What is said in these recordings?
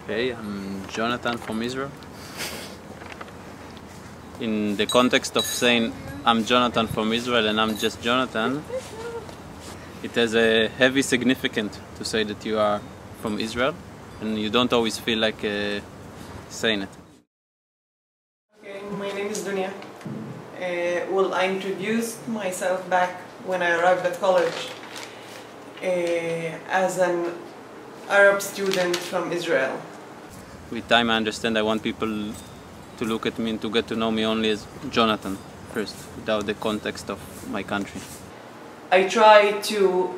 Hey, I'm Jonathan from Israel. In the context of saying I'm Jonathan from Israel and I'm just Jonathan, it has a heavy significance to say that you are from Israel, and you don't always feel like saying it. Okay, my name is Dunya. Well, I introduced myself back when I arrived at college as an Arab student from Israel. With time I understand I want people to look at me and to get to know me only as Jonathan first, without the context of my country. I try to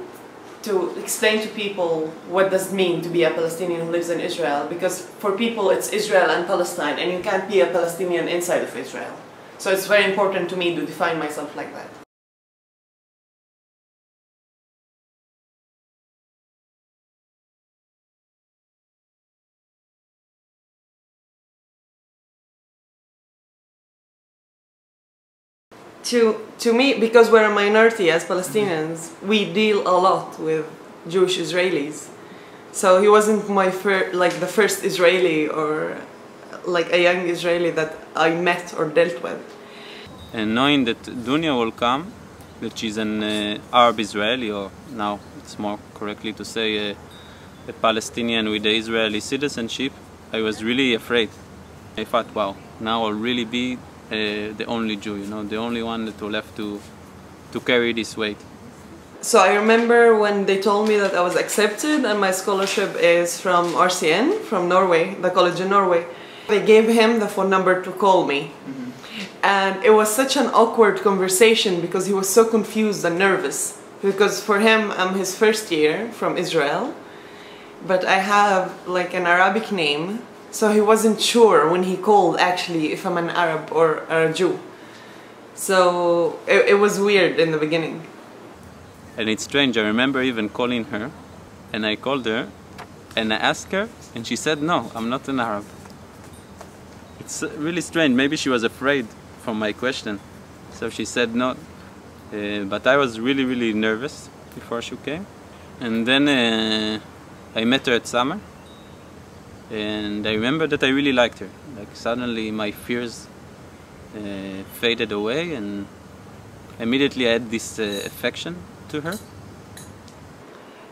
explain to people what does it mean to be a Palestinian who lives in Israel, because for people it's Israel and Palestine, and you can't be a Palestinian inside of Israel. So it's very important to me to define myself like that. To me, because we're a minority as Palestinians, we deal a lot with Jewish Israelis. So he wasn't the first Israeli or like a young Israeli that I met or dealt with. And knowing that Dunya will come, that she's an Arab Israeli, or now it's more correctly to say a Palestinian with the Israeli citizenship, I was really afraid. I thought, wow, now I'll really be the only Jew, you know, the only one that will have to carry this weight. So I remember when they told me that I was accepted and my scholarship is from RCN, from Norway, the college in Norway. They gave him the phone number to call me. And it was such an awkward conversation because he was so confused and nervous. Because for him, I'm his first year from Israel, but I have like an Arabic name. So he wasn't sure when he called actually if I'm an Arab or a Jew. So it was weird in the beginning. And it's strange, I remember even calling her, and I called her, and I asked her, and she said, no, I'm not an Arab. It's really strange, maybe she was afraid from my question. So she said no, but I was really, really nervous before she came. And then I met her at summer. And I remember that I really liked her. Like suddenly my fears faded away, and immediately I had this affection to her.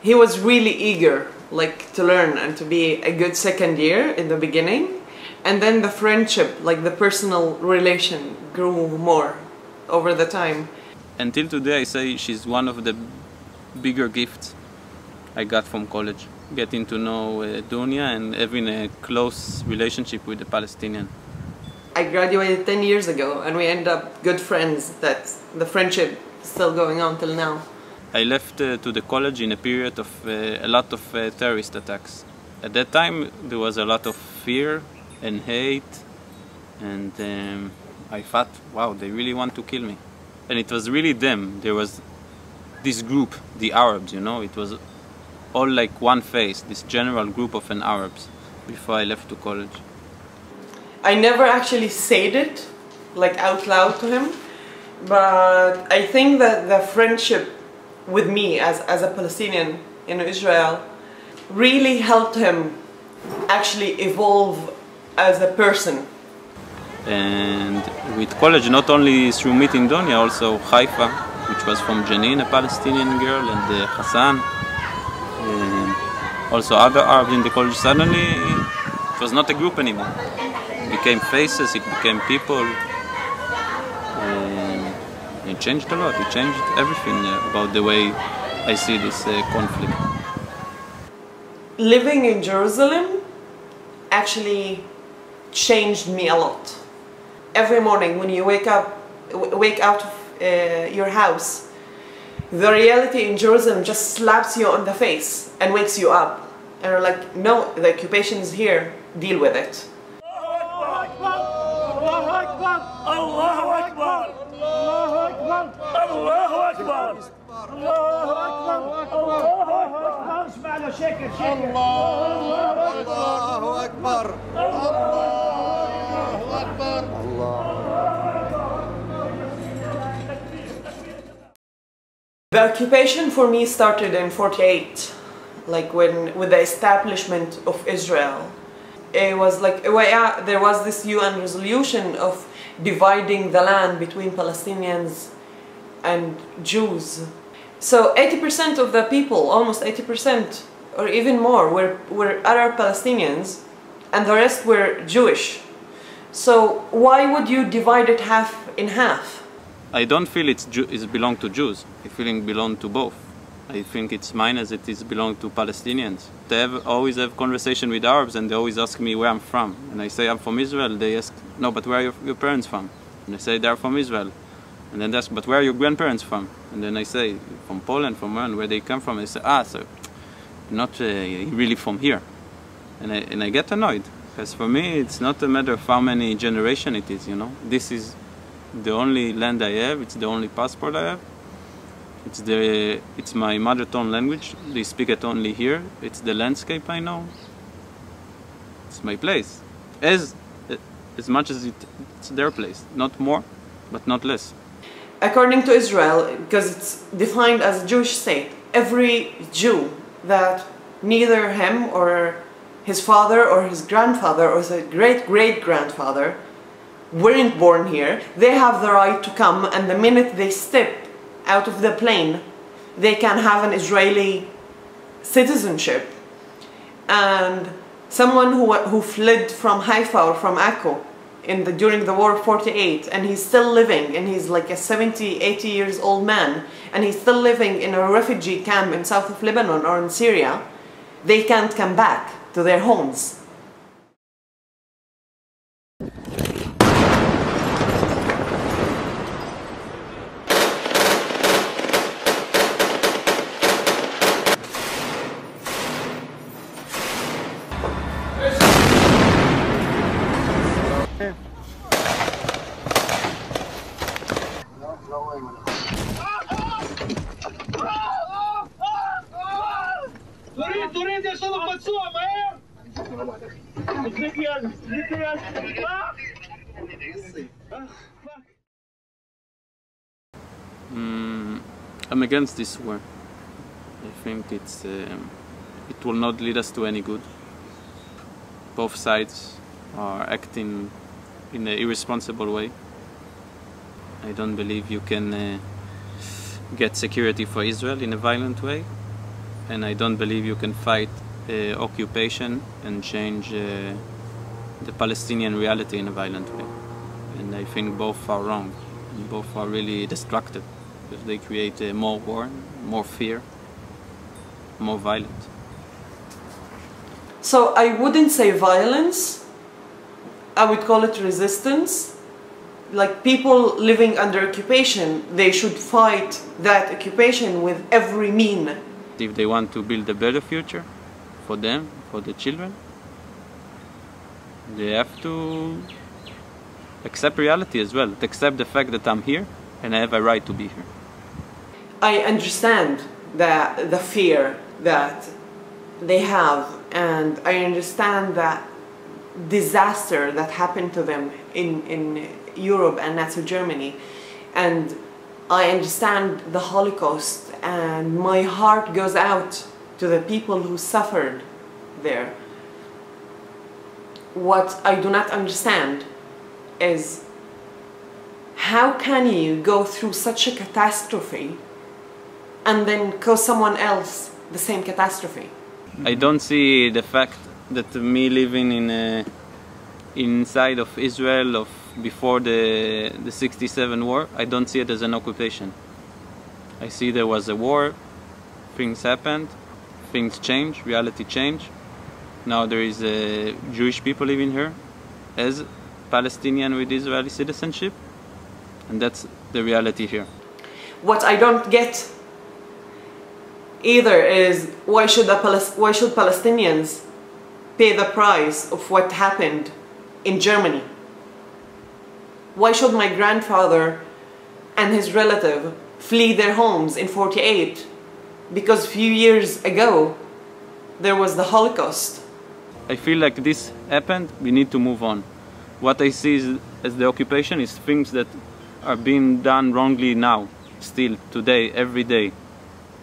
He was really eager, like, to learn and to be a good second year in the beginning, and then the friendship, like the personal relation, grew more over the time. Until today, I say she's one of the bigger gifts I got from college. Getting to know Dunya and having a close relationship with the Palestinian. I graduated 10 years ago and we ended up good friends. That the friendship is still going on till now. I left to the college in a period of a lot of terrorist attacks. At that time there was a lot of fear and hate, and I thought, wow, they really want to kill me. And it was really them. There was this group, the Arabs, you know, it was all like one face, this general group of an Arabs, before I left to college. I never actually said it, like out loud to him, but I think that the friendship with me as a Palestinian in Israel really helped him actually evolve as a person. And with college, not only through meeting Dunya, also Haifa, which was from Jenin, a Palestinian girl, and Hassan. Also other Arabs in the college. Suddenly it was not a group anymore. It became faces, it became people. It changed a lot, it changed everything about the way I see this conflict. Living in Jerusalem actually changed me a lot. Every morning when you wake out of your house, the reality in Jerusalem just slaps you on the face and wakes you up. And you're like, no, the occupation is here, deal with it. The occupation for me started in '48, like with the establishment of Israel. it was like, well, yeah, there was this UN resolution of dividing the land between Palestinians and Jews. So 80% of the people, almost 80% or even more, were Arab Palestinians, and the rest were Jewish. So why would you divide it half in half? I don't feel it belong to Jews. I feel it belong to both. I think it's mine as it is belong to Palestinians. They always have conversation with Arabs, and they always ask me where I'm from. And I say I'm from Israel. They ask, no, but where are your parents from? And I say they're from Israel. And then they ask, but where are your grandparents from? And then I say, from Poland, from where they come from. And they say, so not really from here. And I get annoyed. Because for me, it's not a matter of how many generations it is, you know. This is the only land I have. It's the only passport I have. It's my mother tongue language. They speak it only here. It's the landscape I know. It's my place. As much as it's their place. Not more, but not less. According to Israel, because it's defined as a Jewish state, every Jew that neither him or his father or his grandfather or his great-great-grandfather weren't born here, they have the right to come, and the minute they step out of the plane, they can have an Israeli citizenship. And someone who fled from Haifa or from Akko during the war of 48, and he's still living, and he's like a 70, 80 years old man, and he's still living in a refugee camp in south of Lebanon or in Syria, they can't come back to their homes. I'm against this war. I think it will not lead us to any good. Both sides are acting in an irresponsible way. I don't believe you can get security for Israel in a violent way, and I don't believe you can fight occupation and change the Palestinian reality in a violent way. And I think both are wrong. Both are really destructive, because they create more war, more fear, more violence. So I wouldn't say violence, I would call it resistance. Like, people living under occupation, they should fight that occupation with every mean. If they want to build a better future for them, for the children, they have to accept reality as well, accept the fact that I'm here and I have a right to be here. I understand the fear that they have, and I understand that disaster that happened to them in Europe and Nazi Germany, and I understand the Holocaust, and my heart goes out to the people who suffered there. What I do not understand is, how can you go through such a catastrophe and then cause someone else the same catastrophe? I don't see the fact that me living inside of Israel before the 67 war, I don't see it as an occupation. I see there was a war, things happened, things changed, reality changed. Now there is Jewish people living here as Palestinian with Israeli citizenship, and that's the reality here. What I don't get either is, why should Palestinians pay the price of what happened in Germany? Why should my grandfather and his relative flee their homes in 48 because a few years ago there was the Holocaust? I feel like this happened, we need to move on. What I see as the occupation is things that are being done wrongly now, still, today, every day,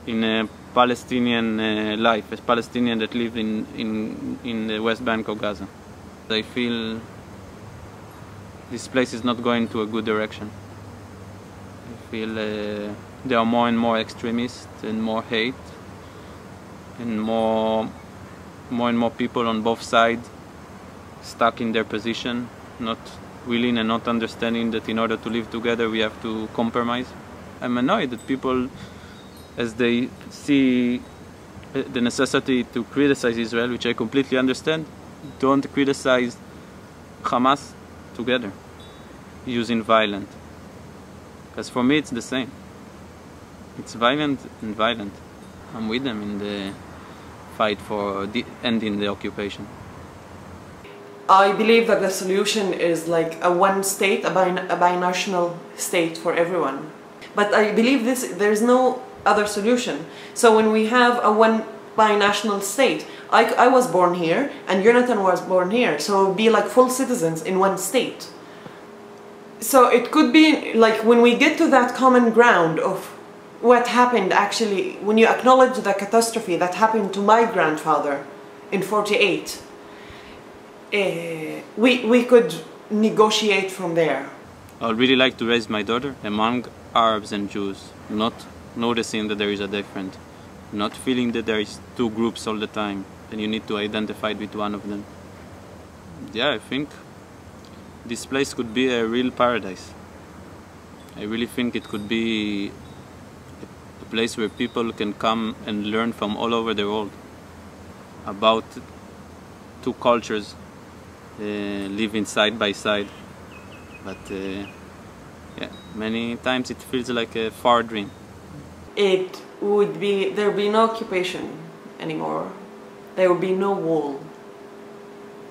in a Palestinian life, as Palestinians that live in the West Bank or Gaza. I feel this place is not going to a good direction. I feel there are more and more extremists and more hate and more and more people on both sides stuck in their position, not willing and not understanding that in order to live together we have to compromise. I'm annoyed that people, as they see the necessity to criticize Israel, which I completely understand, don't criticize Hamas together using violence. Because for me it's the same. It's violent and violent. I'm with them in the fight for ending the occupation. I believe that the solution is like a one state, a binational state for everyone. But I believe there's no other solution. So when we have a one binational state, I was born here and Jonathan was born here, so it would be like full citizens in one state. So it could be like when we get to that common ground of what happened actually, when you acknowledge the catastrophe that happened to my grandfather in '48, we could negotiate from there. I would really like to raise my daughter among Arabs and Jews, not noticing that there is a difference, not feeling that there is two groups all the time and you need to identify with one of them. Yeah, I think this place could be a real paradise. I really think it could be a place where people can come and learn from all over the world about two cultures living side by side. But yeah, many times it feels like a far dream. There would be no occupation anymore. There would be no wall,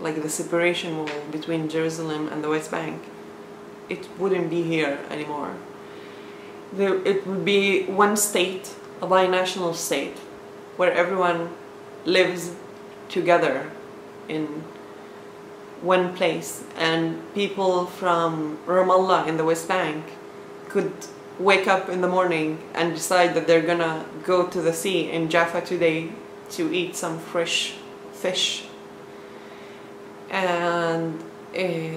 like the separation wall between Jerusalem and the West Bank. It wouldn't be here anymore. It would be one state, a binational state, where everyone lives together in one place, and people from Ramallah in the West Bank could wake up in the morning and decide that they're gonna go to the sea in Jaffa today to eat some fresh fish, and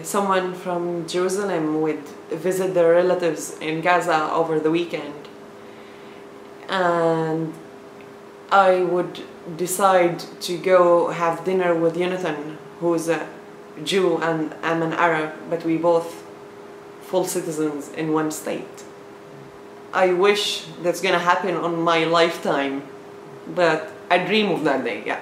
someone from Jerusalem would visit their relatives in Gaza over the weekend, and I would decide to go have dinner with Jonathan, who's a Jew and I'm an Arab, but we both full citizens in one state. I wish that's gonna happen on my lifetime, but I dream of that day, yeah.